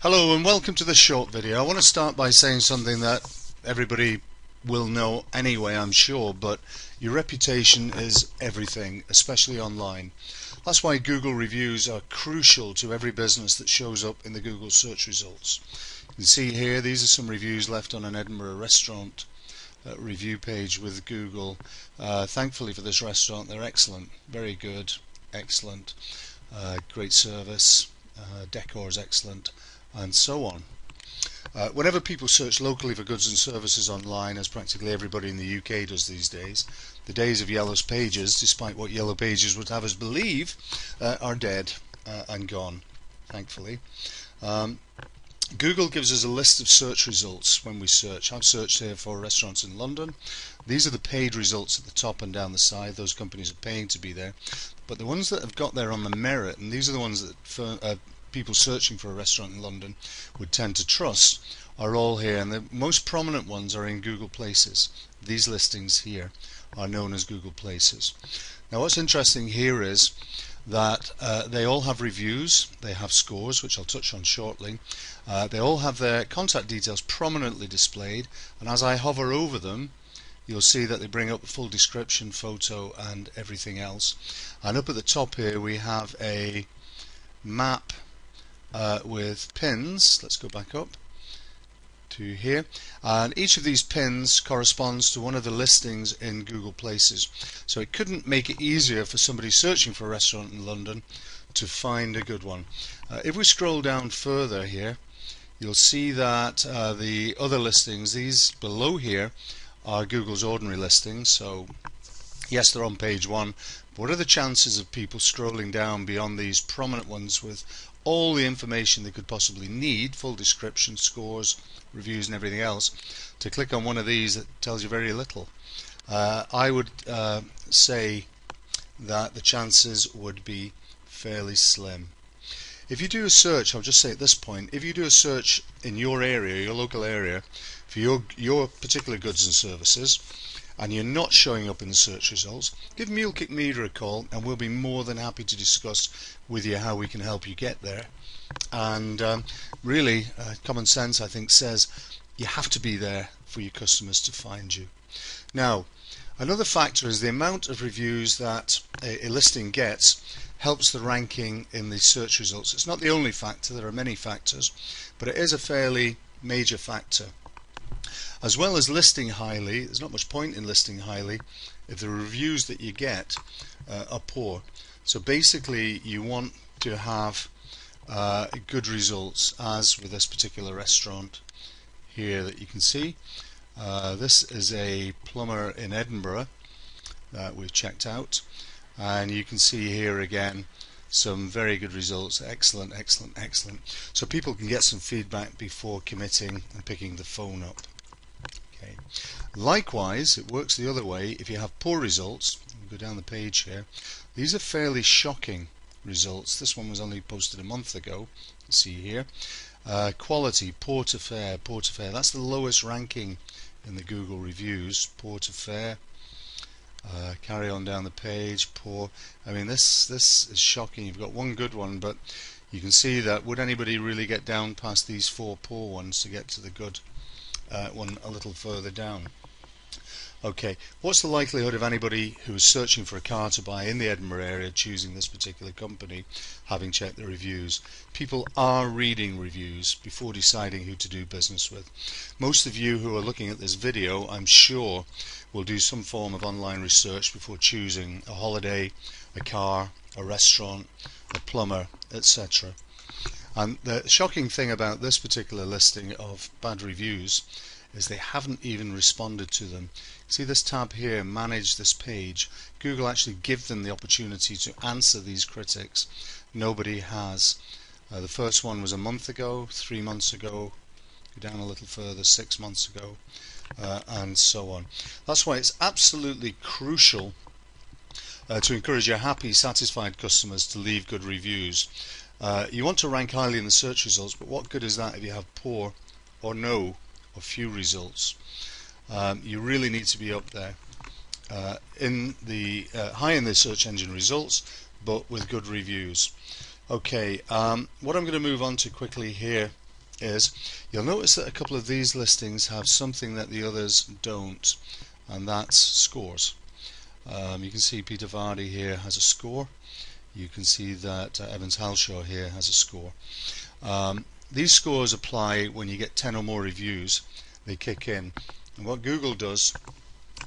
Hello and welcome to this short video. I want to start by saying something that everybody will know anyway, I'm sure, but your reputation is everything, especially online. That's why Google reviews are crucial to every business that shows up in the Google search results. You can see here, these are some reviews left on an Edinburgh restaurant review page with Google. Thankfully for this restaurant, they're excellent, very good, excellent, great service, decor is excellent, and so on. Whenever people search locally for goods and services online, as practically everybody in the UK does these days, the days of Yellow Pages, despite what Yellow Pages would have us believe, are dead and gone, thankfully. Google gives us a list of search results when we search. I've searched here for restaurants in London. These are the paid results at the top and down the side. Those companies are paying to be there. But the ones that have got there on the merit, and these are the ones that people searching for a restaurant in London would tend to trust, are all here, and the most prominent ones are in Google Places. These listings here are known as Google Places. Now what's interesting here is that they all have reviews, they have scores, which I'll touch on shortly. They all have their contact details prominently displayed, and as I hover over them you'll see that they bring up the full description, photo and everything else. And up at the top here we have a map with pins. Let's go back up to here, and each of these pins corresponds to one of the listings in Google Places, so it couldn't make it easier for somebody searching for a restaurant in London to find a good one. If we scroll down further here, you'll see that the other listings, these below here, are Google's ordinary listings. So yes, they're on page one, but what are the chances of people scrolling down beyond these prominent ones with all the information they could possibly need, full description, scores, reviews and everything else, to click on one of these that tells you very little? I would say that the chances would be fairly slim. If you do a search, I'll just say at this point, if you do a search in your area, your local area, for your particular goods and services, and you're not showing up in the search results, give MuleKick Media a call and we'll be more than happy to discuss with you how we can help you get there. And really, common sense I think says you have to be there for your customers to find you. Now, another factor is the amount of reviews that a listing gets helps the ranking in the search results. It's not the only factor, there are many factors, but it is a fairly major factor. As well as listing highly, there's not much point in listing highly if the reviews that you get are poor. So basically you want to have good results, as with this particular restaurant here that you can see. This is a plumber in Edinburgh that we've checked out, and you can see here again some very good results. Excellent, excellent, excellent. So people can get some feedback before committing and picking the phone up. Okay. Likewise, it works the other way. If you have poor results, go down the page here, these are fairly shocking results. This one was only posted a month ago. You can see here. Quality, poor to fair, poor to fair. That's the lowest ranking in the Google reviews, poor to fair. Carry on down the page, poor. I mean, this is shocking. You've got one good one, but you can see that would anybody really get down past these four poor ones to get to the good one a little further down? Okay, what's the likelihood of anybody who is searching for a car to buy in the Edinburgh area choosing this particular company, having checked the reviews? People are reading reviews before deciding who to do business with. Most of you who are looking at this video, I'm sure, will do some form of online research before choosing a holiday, a car, a restaurant, a plumber, etc. And the shocking thing about this particular listing of bad reviews is they haven't even responded to them. See this tab here, manage this page. Google actually give them the opportunity to answer these critics. Nobody has. The first one was a month ago, 3 months ago, go down a little further, 6 months ago, and so on. That's why it's absolutely crucial to encourage your happy, satisfied customers to leave good reviews. You want to rank highly in the search results, but what good is that if you have poor or no or few results? You really need to be up there in the high in the search engine results, but with good reviews. Okay, what I'm going to move on to quickly here is you'll notice that a couple of these listings have something that the others don't, and that's scores. You can see Peter Vardy here has a score. You can see that Evans Halshaw here has a score. These scores apply when you get 10 or more reviews. They kick in, and what Google does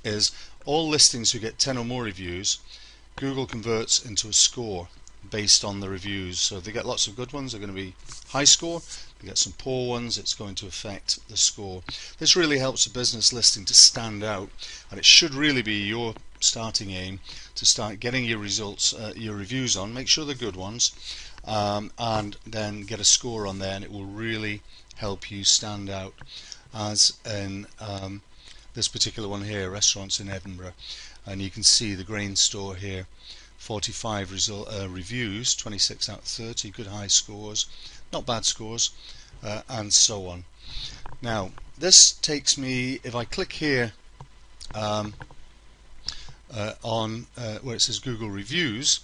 is all listings who get 10 or more reviews, Google converts into a score based on the reviews. So if they get lots of good ones, they're going to be high score. If they get some poor ones, it's going to affect the score. This really helps a business listing to stand out, and it should really be your starting aim to start getting your results, your reviews on. Make sure they're good ones, and then get a score on there, and it will really help you stand out. As in this particular one here, restaurants in Edinburgh, and you can see the grain store here, 45 reviews, 26 out of 30, good high scores, not bad scores, and so on. Now this takes me, if I click here on where it says Google Reviews,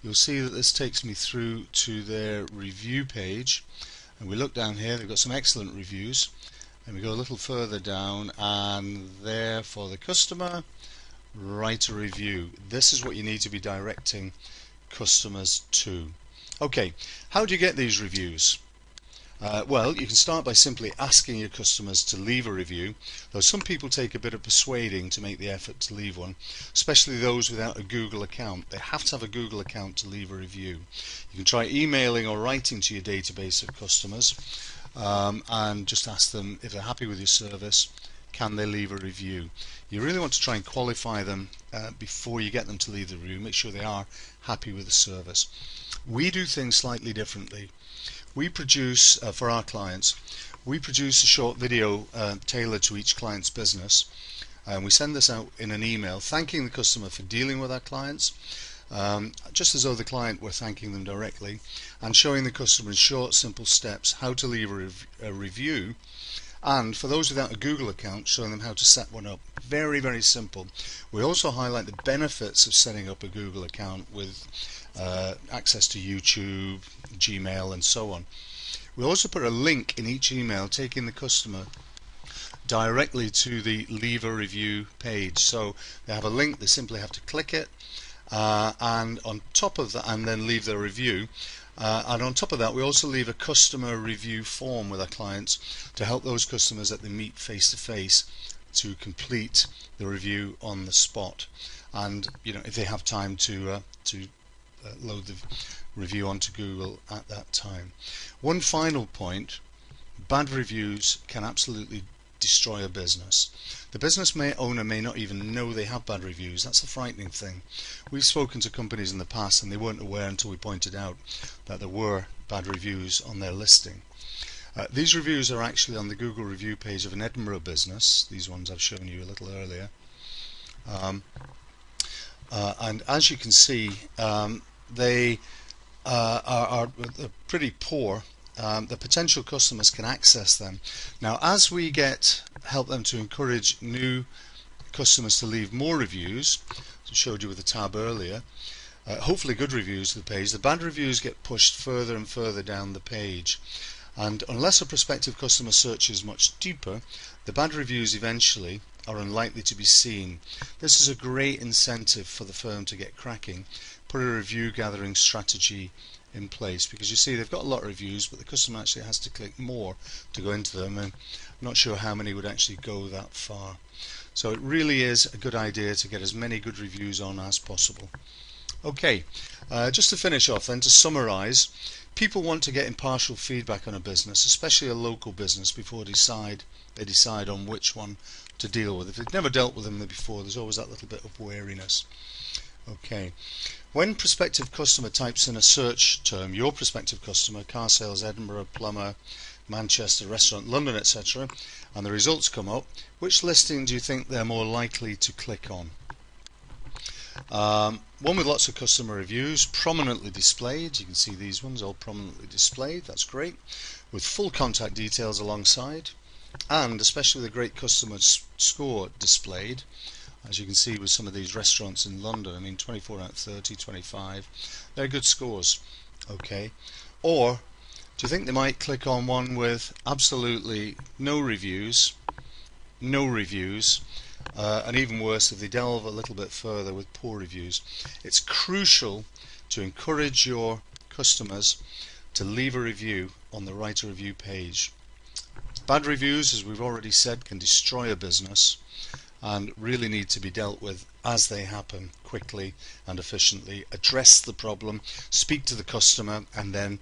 you'll see that this takes me through to their review page, and we look down here, they've got some excellent reviews, and we go a little further down, and there for the customer, write a review. This is what you need to be directing customers to. Okay, how do you get these reviews? Well, you can start by simply asking your customers to leave a review, though some people take a bit of persuading to make the effort to leave one, especially those without a Google account. They have to have a Google account to leave a review. You can try emailing or writing to your database of customers, and just ask them if they're happy with your service, can they leave a review. You really want to try and qualify them before you get them to leave the review. Make sure they are happy with the service. We do things slightly differently. We produce, for our clients, we produce a short video tailored to each client's business, and we send this out in an email thanking the customer for dealing with our clients, just as though the client were thanking them directly, and showing the customer in short, simple steps how to leave a review, and for those without a Google account, showing them how to set one up. Very, very simple. We also highlight the benefits of setting up a Google account with access to YouTube, Gmail, and so on. We also put a link in each email taking the customer directly to the leave a review page. So they have a link, they simply have to click it, and on top of that, and then leave their review. And on top of that, we also leave a customer review form with our clients to help those customers that they meet face to face to complete the review on the spot. And if they have time to load the review onto Google at that time. One final point: bad reviews can absolutely destroy a business. The business owner may not even know they have bad reviews. That's the frightening thing. We've spoken to companies in the past and they weren't aware until we pointed out that there were bad reviews on their listing. These reviews are actually on the Google review page of an Edinburgh business. These ones I've shown you a little earlier. And as you can see, they are pretty poor. The potential customers can access them. Now, as we help them to encourage new customers to leave more reviews, as I showed you with the tab earlier, hopefully good reviews to the page, the bad reviews get pushed further and further down the page. And unless a prospective customer searches much deeper, the bad reviews eventually are unlikely to be seen. This is a great incentive for the firm to get cracking. Put a review gathering strategy in place, because you see they've got a lot of reviews, but the customer actually has to click more to go into them, and I'm not sure how many would actually go that far. So it really is a good idea to get as many good reviews on as possible. Okay, just to finish off then, to summarize, people want to get impartial feedback on a business, especially a local business, before they decide on which one to deal with. If they've never dealt with them before, there's always that little bit of wariness. Okay, when prospective customer types in a search term, your prospective customer, car sales, Edinburgh, plumber, Manchester, restaurant, London, etc., and the results come up, which listing do you think they're more likely to click on? One with lots of customer reviews, prominently displayed. You can see these ones all prominently displayed. That's great, with full contact details alongside, and especially the great customer score displayed, as you can see with some of these restaurants in London. I mean, 24 out of 30, 25, they're good scores. Okay, or Do you think they might click on one with absolutely no reviews, and even worse if they delve a little bit further with poor reviews? It's crucial to encourage your customers to leave a review on the Write a Review page. Bad reviews, as we've already said, can destroy a business and really need to be dealt with as they happen, quickly and efficiently. Address the problem, speak to the customer, and then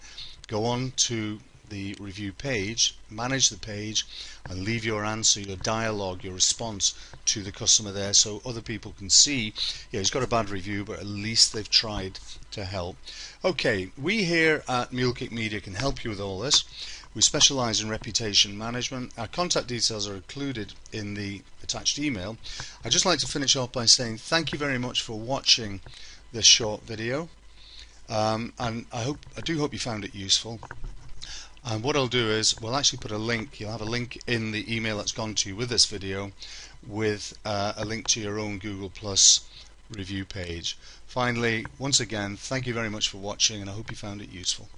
go on to the review page, manage the page, and leave your answer, your dialogue, your response to the customer there, so other people can see, yeah, he's got a bad review, but at least they've tried to help. Okay, we here at MuleKick Media can help you with all this. We specialize in reputation management. Our contact details are included in the attached email. I'd just like to finish off by saying thank you very much for watching this short video, and I do hope you found it useful. And what I'll do is we'll actually put a link, you'll have a link in the email that's gone to you with this video, with a link to your own Google Plus review page. Finally, once again, thank you very much for watching, and I hope you found it useful.